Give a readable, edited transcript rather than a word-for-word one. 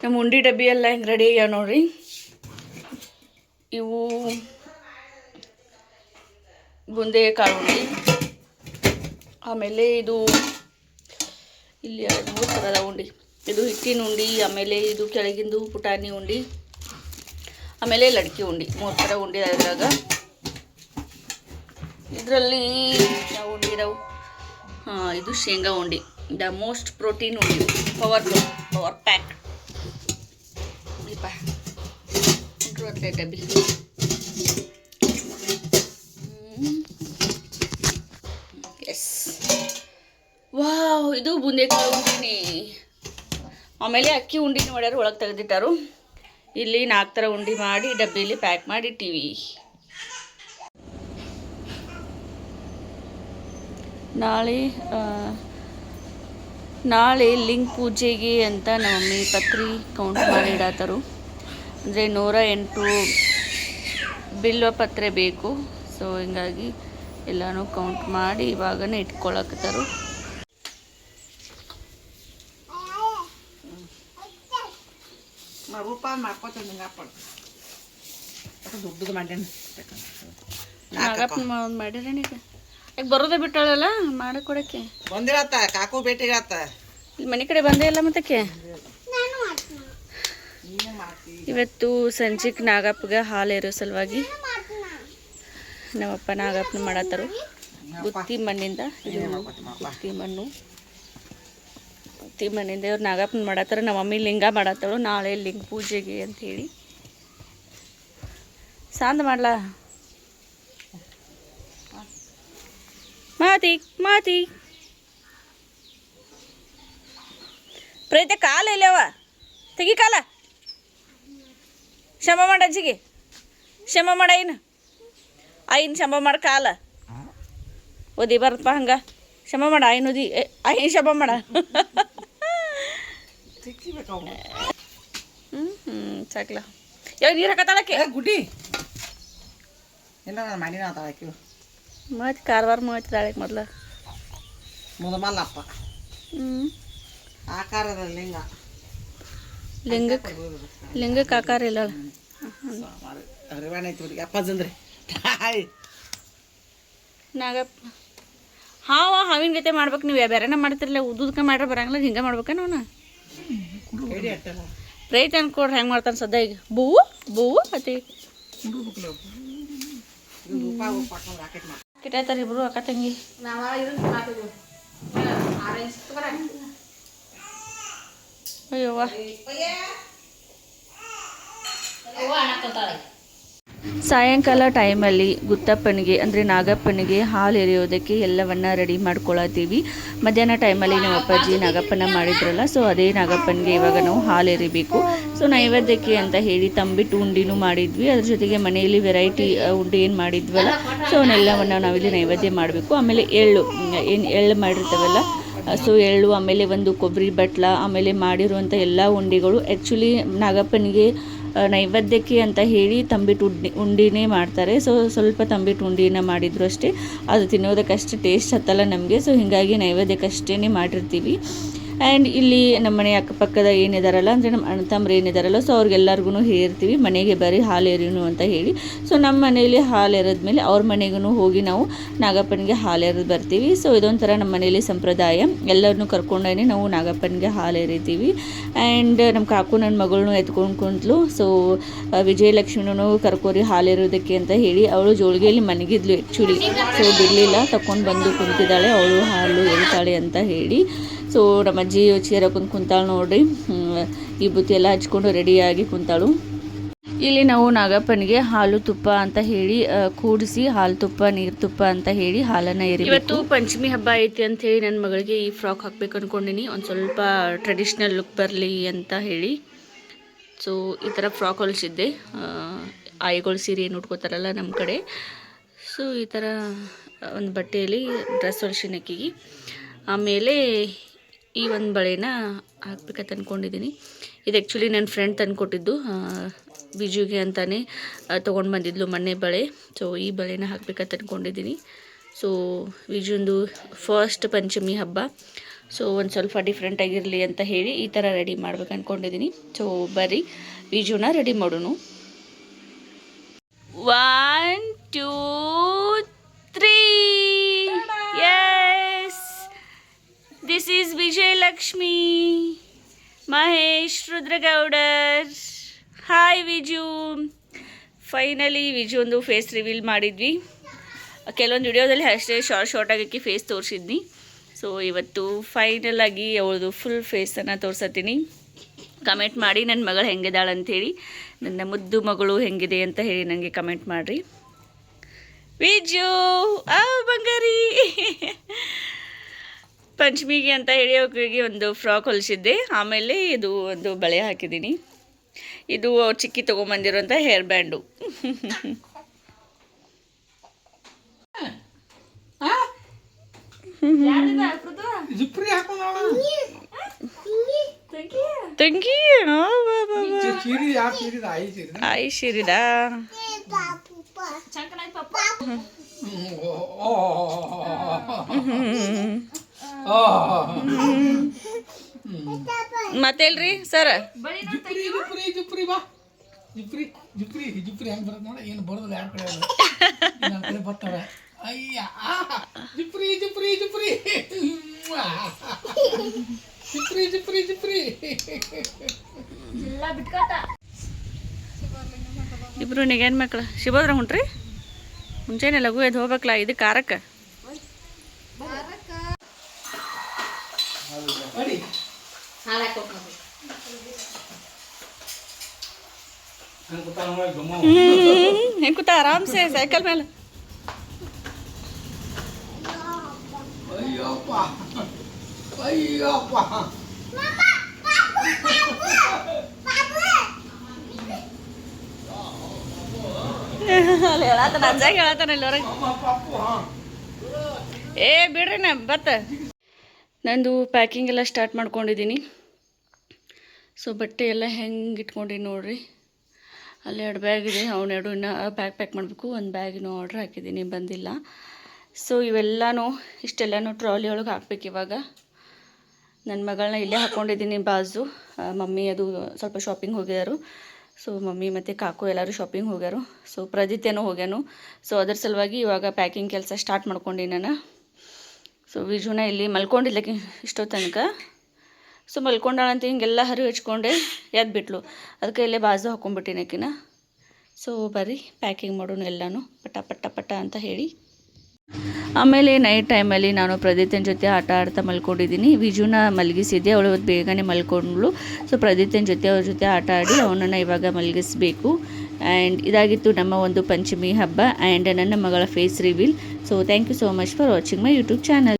ನಮ್ಮ ಉಂಡಿ ಡಬ್ಬಿ ಎಲ್ಲ ಹೆಂಗೆ ರೆಡಿ ಆಗ್ಯಾವ ನೋಡ್ರಿ. ಇವು ಬುಂದೆ ಕಾಳು ಉಂಡಿ, ಆಮೇಲೆ ಇದು ಇಲ್ಲಿ 2-3 ಥರದ ಉಂಡಿ. ಇದು ಹಿಟ್ಟಿನ ಉಂಡಿ, ಆಮೇಲೆ ಇದು ಕೆಳಗಿಂದು ಪುಟಾಣಿ ಉಂಡಿ, ಆಮೇಲೆ ಲಡ್ಕಿ ಉಂಡಿ. 3 ಥರ ಉಂಡಿ ಇದ್ರಾಗ. ಇದರಲ್ಲಿ ಯಾವ ಉಂಡಿ ಇದಾವೆ? ಇದು ಶೇಂಗಾ ಉಂಡಿ, ದ ಮೋಸ್ಟ್ ಪ್ರೋಟೀನ್ ಉಂಡಿ, ಪವರ್ ಪ್ಯಾಕ್. ಡಬ್ಬಿ ಎಸ್. ವಾವ್, ಇದು ಬೂಂದೇಕಾಳು ಉಂಡಿನಿ. ಆಮೇಲೆ ಅಕ್ಕಿ ಉಂಡಿನ ಮಾಡ್ಯಾರು, ಒಳಗೆ ತೆಗೆದಿಟ್ಟಾರು. ಇಲ್ಲಿ 4 ಥರ ಉಂಡಿ ಮಾಡಿ ಡಬ್ಬಿಲಿ ಪ್ಯಾಕ್ ಮಾಡಿ ಇಟ್ಟಿವಿ. ನಾಳೆ ಲಿಂಗ ಪೂಜೆಗೆ ಅಂತ ನಮ್ಮ ಮಮ್ಮಿ ಪತ್ರಿ ಕೌಂಟ್ ಮಾಡಿ ಇಡತ್ತಾರು. ಅಂದರೆ 108 ಬಿಲ್ವ ಪತ್ರೆ ಬೇಕು. ಸೊ ಹಿಂಗಾಗಿ ಎಲ್ಲನೂ ಕೌಂಟ್ ಮಾಡಿ ಇವಾಗನೇ ಇಟ್ಕೊಳಕತ್ತಾರು. ಮಾಡಿರೇನೀಗ ಯಾಕೆ ಬರೋದೇ ಬಿಟ್ಟಾಳಲ್ಲ ಮಾಡಕ್ಕೆ ಕೊಡಕ್ಕೆ ಬಂದಿರತ್ತ ಕಾಕು ಭೇಟಿಗತ್ತ. ಇಲ್ಲಿ ಮನೆ ಕಡೆ ಬಂದೇ ಇಲ್ಲ ಮತ್ತಕ್ಕೆ. ಇವತ್ತು ಸಂಜೆಗೆ ನಾಗಪ್ಪಗೆ ಹಾಲು ಇರೋ ಸಲುವಾಗಿ ನಮ್ಮಪ್ಪ ನಾಗಪ್ಪನ ಮಾಡತ್ತಾರು. ಗುತ್ತಿ ಮಣ್ಣಿಂದ, ಗುತ್ತಿ ಮಣ್ಣಿಂದ ಇವ್ರು ನಾಗಪ್ಪನ ಮಾಡತ್ತಾರ. ನಮ್ಮ ಮಮ್ಮಿ ಲಿಂಗ ಮಾಡತ್ತಾಳು ನಾಳೆ ಲಿಂಗ ಪೂಜೆಗೆ ಅಂತ ಹೇಳಿ. ಸಾಂದ್ ಮಾಡ್ಲಾ ಮಾತಿ ಪ್ರೀತಿ ಕಾಲ ಇಲ್ಲವ ತೆಗಿ ಕಾಲ. ಶಮ ಮಾಡ ಅಜ್ಜಿಗೆ, ಶಮ ಮಾಡ ಐನ್ ಶಮ ಮಾಡ ಕಾಲ ಓದಿ ಬರಪ್ಪ ಹಂಗ. ಶಮ ಮಾಡ ಐನ್ ಓದಿ, ಐನ್ ಶಮ ಮಾಡ. ಸಾಕ್ಲ ಯಾವ ನೀರು ಹಾಕತ್ತಾಳಕ್ಕೆ ಗುಡ್ಡಿ ಇಲ್ಲ ಮಾಡಿನ ತಾಳಕ್ಕೆ ಮಾತಿ ಕಾರವಾರ ಮಾತಿ ತಾಳಕ್ಕೆ ಮೊದ್ಲು ಮುದಮಲ್ಲಪ್ಪ. ಆಕಾರದ ಲಿಂಗಕ್ಕೆ ಆಕಾರ ಇಲ್ಲ. ನಾಗಪ್ಪ ಹಾವಿನ ಗತೆ ಮಾಡ್ಬೇಕು. ನೀವು ಬೇರೆನ ಮಾಡ್ತಿರಲ್ಲ, ಉದ್ದುದ್ಕ ಮಾಡ್ರೆ ಬರಂಗಿಲ್ಲ, ಹಿಂಗೆ ಮಾಡ್ಬೇಕ ನಾವು ರೈತ ಅನ್ಕೊಡ್ರಿ ಹೆಂಗೆ ಮಾಡ್ತಾನೆ ಸದ್ಯ. ಈಗ ಬೂವು ಅತಿ ಕಿಟಾಯ್ತಾರ ಇಬ್ರು ಅಕ್ಕ ತಂಗಿ. ಅಯ್ಯವ್ವ, ಸಾಯಂಕಾಲ ಟೈಮಲ್ಲಿ ಗುತ್ತಪ್ಪನಿಗೆ ಅಂದರೆ ನಾಗಪ್ಪನಿಗೆ ಹಾಲು ಎರೆಯೋದಕ್ಕೆ ಎಲ್ಲವನ್ನ ರೆಡಿ ಮಾಡ್ಕೊಳತ್ತೀವಿ. ಮಧ್ಯಾಹ್ನ ಟೈಮಲ್ಲಿ ನಮ್ಮ ಅಪ್ಪಾಜಿ ನಾಗಪ್ಪನ ಮಾಡಿದ್ರಲ್ಲ, ಸೊ ಅದೇ ನಾಗಪ್ಪನಿಗೆ ಇವಾಗ ನಾವು ಹಾಲು ಎರಿಬೇಕು. ಸೊ ನೈವೇದ್ಯಕ್ಕೆ ಅಂತ ಹೇಳಿ ತಂಬಿಟ್ಟು ಉಂಡಿನೂ ಮಾಡಿದ್ವಿ. ಅದ್ರ ಜೊತೆಗೆ ಮನೆಯಲ್ಲಿ ವೆರೈಟಿ ಉಂಡೆ ಏನು ಮಾಡಿದ್ವಲ್ಲ, ಸೊ ಅವನ್ನೆಲ್ಲವನ್ನು ನಾವಿಲ್ಲಿ ನೈವೇದ್ಯ ಮಾಡಬೇಕು. ಆಮೇಲೆ ಎಳ್ಳು ಮಾಡಿರ್ತವಲ್ಲ, ಸೊ ಎಳ್ಳು, ಆಮೇಲೆ ಒಂದು ಕೊಬ್ಬರಿ ಬಟ್ಲ, ಆಮೇಲೆ ಮಾಡಿರುವಂಥ ಎಲ್ಲ ಉಂಡೆಗಳು ಆ್ಯಕ್ಚುಲಿ ನಾಗಪ್ಪನಿಗೆ ನೈವೇದ್ಯಕ್ಕೆ ಅಂತ ಹೇಳಿ ತಂಬಿಟ್ಟು ಉಂಡಿನೇ ಮಾಡ್ತಾರೆ. ಸೊ ಸ್ವಲ್ಪ ತಂಬಿಟ್ಟು ಉಂಡಿನ ಮಾಡಿದ್ರು ಅಷ್ಟೇ, ಅದು ತಿನ್ನೋದಕ್ಕಷ್ಟು ಟೇಸ್ಟ್ ಹತ್ತಲ್ಲ ನಮಗೆ. ಸೊ ಹೀಗಾಗಿ ನೈವೇದ್ಯಕ್ಕಷ್ಟೇ ಮಾಡಿರ್ತೀವಿ. ಆ್ಯಂಡ್ ಇಲ್ಲಿ ನಮ್ಮ ಮನೆ ಅಕ್ಕಪಕ್ಕದ ಏನಿದಾರಲ್ಲ, ಅಂದರೆ ನಮ್ಮ ಅಣ್ಣ ತಮ್ಮರು ಏನಿದಾರಲ್ಲ, ಸೊ ಅವ್ರಿಗೆಲ್ಲರಿಗೂ ಹೇಳ್ತೀವಿ ಮನೆಗೆ ಬರೀ ಹಾಲು ಎರಿನು ಅಂತ ಹೇಳಿ. ಸೊ ನಮ್ಮ ಮನೆಯಲ್ಲಿ ಹಾಲು ಎರೆದ್ಮೇಲೆ ಅವ್ರ ಮನೆಗೂ ಹೋಗಿ ನಾವು ನಾಗಪ್ಪನಿಗೆ ಹಾಲು ಎರೆದು ಬರ್ತೀವಿ. ಸೊ ಇದೊಂಥರ ನಮ್ಮ ಮನೆಯಲ್ಲಿ ಸಂಪ್ರದಾಯ. ಎಲ್ಲರನ್ನೂ ಕರ್ಕೊಂಡೇ ನಾವು ನಾಗಪ್ಪನಿಗೆ ಹಾಲು ಎರಿತೀವಿ. ಆ್ಯಂಡ್ ನಮ್ಮ ಕಾಕು ನನ್ನ ಮಗಳನ್ನೂ ಎತ್ಕೊಂಡು ಕುಂತಲು. ಸೊ ವಿಜಯಲಕ್ಷ್ಮಿನೂ ಕರ್ಕೋರಿ ಹಾಲು ಎರೋದಕ್ಕೆ ಅಂತ ಹೇಳಿ ಅವಳು ಜೋಳಿಗೆಯಲ್ಲಿ ಮನಗಿದ್ಲು ಆ್ಯಕ್ಚುಲಿ. ಸೊ ಬಿಡಲಿಲ್ಲ, ತಗೊಂಡು ಬಂದು ಕುಂತಿದ್ದಾಳೆ ಅವಳು ಹಾಲು ಎರಿತಾಳೆ ಅಂತ ಹೇಳಿ. ಸೊ ನಮ್ಮ ಅಜ್ಜಿ ಚೇರ ಕುಂತಾಳು ನೋಡ್ರಿ, ಈ ಬುತ್ತಿ ಎಲ್ಲ ಹಚ್ಕೊಂಡು ರೆಡಿಯಾಗಿ ಕುಂತಾಳು. ಇಲ್ಲಿ ನಾವು ನಾಗಪ್ಪನಿಗೆ ಹಾಲು ತುಪ್ಪ ಅಂತ ಹೇಳಿ ಕೂಡಿಸಿ ಹಾಲು ತುಪ್ಪ ನೀರು ತುಪ್ಪ ಅಂತ ಹೇಳಿ ಹಾಲನ್ನು ಎರಿ. ಇವತ್ತು ಪಂಚಮಿ ಹಬ್ಬ ಐತಿ ಅಂತ ಹೇಳಿ ನನ್ನ ಮಗಳಿಗೆ ಈ ಫ್ರಾಕ್ ಹಾಕ್ಬೇಕು ಅಂದ್ಕೊಂಡಿನಿ, ಒಂದು ಸ್ವಲ್ಪ ಟ್ರೆಡಿಷ್ನಲ್ ಲುಕ್ ಬರಲಿ ಅಂತ ಹೇಳಿ. ಸೊ ಈ ಥರ ಫ್ರಾಕ್ ಹೊಲಿಸಿದ್ದೆ. ಆಯಿಗಳು ಸೀರೆ ಏನು ಉಟ್ಕೋತಾರಲ್ಲ ನಮ್ಮ ಕಡೆ, ಸೊ ಈ ಥರ ಒಂದು ಬಟ್ಟೆಯಲ್ಲಿ ಡ್ರೆಸ್ ಹೊಲಿಸಿನ ಅಕ್ಕಿಗೆ. ಆಮೇಲೆ ಈ ಒಂದು ಬಳೆನ ಹಾಕ್ಬೇಕಂತ ಅಂದ್ಕೊಂಡಿದ್ದೀನಿ. ಇದು ಆ್ಯಕ್ಚುಲಿ ನನ್ನ ಫ್ರೆಂಡ್ ತಂದುಕೊಟ್ಟಿದ್ದು, ಬಿಜುಗೆ ಅಂತಲೇ ತೊಗೊಂಡು ಬಂದಿದ್ಲು ಮೊನ್ನೆ ಬಳೆ. ಸೊ ಈ ಬಳೆನ ಹಾಕ್ಬೇಕಂತ ಅಂದ್ಕೊಂಡಿದ್ದೀನಿ. ಸೊ ವಿಜುಂದು ಫಸ್ಟ್ ಪಂಚಮಿ ಹಬ್ಬ. ಸೊ ಒಂದು ಸ್ವಲ್ಪ ಡಿಫ್ರೆಂಟ್ ಆಗಿರಲಿ ಅಂತ ಹೇಳಿ ಈ ಥರ ರೆಡಿ ಮಾಡ್ಬೇಕು ಅಂದ್ಕೊಂಡಿದ್ದೀನಿ. ಸೊ ಬರ್ರಿ ವಿಜುನ ರೆಡಿ ಮಾಡೋಣ. 1 2 3 Yes, this is Vijayalakshmi Mahesh Rudragowdar. Hi Viju. Finally Viju ಒಂದು ಫೇಸ್ ರಿವೀಲ್ ಮಾಡಿದ್ವಿ. ಕೆಲವೊಂದು ವಿಡಿಯೋದಲ್ಲಿ ಅಷ್ಟೇ ಶಾರ್ಟಾಗಿ ಫೇಸ್ ತೋರಿಸಿದ್ನಿ. ಸೊ ಇವತ್ತು ಫೈನಲ್ ಆಗಿ ಅವಳದು ಫುಲ್ ಫೇಸನ್ನು ತೋರಿಸತ್ತೀನಿ. ಕಮೆಂಟ್ ಮಾಡಿ ನನ್ನ ಮಗಳು ಹೆಂಗಿದ್ದಾಳೆ ಅಂಥೇಳಿ, ನನ್ನ ಮುದ್ದು ಮಗಳು ಹೆಂಗಿದೆ ಅಂತ ಹೇಳಿ ನನಗೆ ಕಮೆಂಟ್ ಮಾಡಿರಿ. ವಿಜು ಬಂಗಾರಿ ಪಂಚಮಿಗೆ ಅಂತ ಹೇಳಿ ಅವರಿಗೆ ಒಂದು ಫ್ರಾಕ್ ಹೊಲಿಸಿದ್ದೆ. ಆಮೇಲೆ ಇದು ಒಂದು ಬಳೆ ಹಾಕಿದ್ದೀನಿ. ಇದು ಅವ್ರು ಚಿಕ್ಕಿ ತೊಗೊಂಬಂದಿರೋಂಥ ಹೇರ್ ಬ್ಯಾಂಡು. ತಂಗಿ ಆಯಿ ಸೀರಿದಾ ಮತ್ತೇಳ್ರಿ ಸರ್ ಏನು ಬರೋದಿಲ್ಲ ಯಾರ ಕಡೆ ನನ್ನ ಕಡೆ ಬರ್ತಾರೆ. ಅಯ್ಯ ಜುಪ್ರಿ ಜುಪ್ರಿ ಜುಪ್ರಿ ಜುಪ್ರಿ ಜುಪ್ರಿ ಜುಪ್ರಿ ಇಬ್ರು ನಿಗೇನು ಮಕ್ಳು ಶಿಬೋದ್ರ ಹುಣ್ರಿ ಮುಂಚೆನೆ ಲಘು ಎದ್ದು ಹೋಗ್ಬೇಕಲ್ಲ ಇದು ಕಾರಕ್ಕೆ. ಹೆಂಗೆ ಕೂತ ಆರಾಮ್ಸೆ ಸೈಕಲ್ ಮೇಲೆ. ಅಯ್ಯಪ್ಪ ಅಯ್ಯಪ್ಪ ಅಲ್ಲಿ ಹೇಳತ್ತಾನ ಅಜ್ಜಾಗ ಹೇಳತ್ತಾನ ಇಲ್ಲಿ ಹೊರಗೆ. ಏ ಬಿಡ್ರಿ ನಾ ಬತ್ತ ನಂದು ಪ್ಯಾಕಿಂಗ್ ಎಲ್ಲ ಸ್ಟಾರ್ಟ್ ಮಾಡ್ಕೊಂಡಿದ್ದೀನಿ. ಸೊ ಬಟ್ಟೆ ಎಲ್ಲ ಹೆಂಗೆ ಇಟ್ಕೊಂಡಿನಿ ನೋಡ್ರಿ. ಅಲ್ಲಿ 2 ಬ್ಯಾಗ್ ಇದೆ, ಅವನ್ನೆರಡು ಇನ್ನೂ ಪ್ಯಾಕ್ ಮಾಡಬೇಕು. ಒಂದು ಬ್ಯಾಗಿನ ಆರ್ಡ್ರ್ ಹಾಕಿದ್ದೀನಿ, ಬಂದಿಲ್ಲ. ಸೊ ಇವೆಲ್ಲನೂ ಇಷ್ಟೆಲ್ಲನೂ ಟ್ರಾಲಿ ಒಳಗೆ ಹಾಕ್ಬೇಕು. ಇವಾಗ ನನ್ನ ಮಗಳನ್ನ ಇಲ್ಲೇ ಹಾಕ್ಕೊಂಡಿದ್ದೀನಿ ಬಾಜು. ಮಮ್ಮಿ ಅದು ಸ್ವಲ್ಪ ಶಾಪಿಂಗ್ ಹೋಗ್ಯಾರು. ಸೊ ಮಮ್ಮಿ ಮತ್ತು ಕಾಕು ಎಲ್ಲರೂ ಶಾಪಿಂಗ್ ಹೋಗ್ಯಾರು. ಸೊ ಪ್ರದಿತ್ಯನೂ ಹೋಗ್ಯಾನು. ಸೊ ಅದ್ರ ಸಲುವಾಗಿ ಇವಾಗ ಪ್ಯಾಕಿಂಗ್ ಕೆಲಸ ಸ್ಟಾರ್ಟ್ ಮಾಡ್ಕೊಂಡು ನಾನು. ಸೊ ವಿಜುನ ಇಲ್ಲಿ ಮಲ್ಕೊಂಡಿದ್ದಕ್ಕೆ ಇಷ್ಟೋ ತನಕ. ಸೊ ಮಲ್ಕೊಂಡಾಳಂತ ಹಿಂಗೆಲ್ಲ ಹರಿವು ಹಚ್ಕೊಂಡೆ ಎದ್ದು ಬಿಟ್ಲು. ಅದಕ್ಕೆ ಇಲ್ಲೇ ಬಾಜು ಹಾಕ್ಕೊಂಡ್ಬಿಟ್ಟಿನಿ ಆಕಿನ. ಸೊ ಬರ್ರಿ ಪ್ಯಾಕಿಂಗ್ ಮಾಡೋಣ ಎಲ್ಲನೂ ಪಟ ಪಟ ಪಟ ಅಂತ ಹೇಳಿ. ಆಮೇಲೆ ನೈಟ್ ಟೈಮಲ್ಲಿ ನಾನು ಪ್ರದಿತ್ಯನ ಜೊತೆ ಆಟ ಆಡ್ತಾ ಮಲ್ಕೊಂಡಿದ್ದೀನಿ. ವಿಜುನ ಮಲಗಿಸಿದ್ದೆ, ಅವಳು ಇವತ್ತು ಬೇಗನೆ ಮಲ್ಕೊಂಡ್ಳು. ಸೊ ಪ್ರದಿತ್ಯನ ಜೊತೆ ಅವ್ರ ಜೊತೆ ಆಟ ಆಡಿ ಅವನನ್ನು ಇವಾಗ ಮಲಗಿಸ್ಬೇಕು. ಆ್ಯಂಡ್ ಇದಾಗಿತ್ತು ನಮ್ಮ ಒಂದು ಪಂಚಮಿ ಹಬ್ಬ ಆ್ಯಂಡ್ ನನ್ನ ಮಗಳ face reveal. So thank you so much for watching my YouTube channel.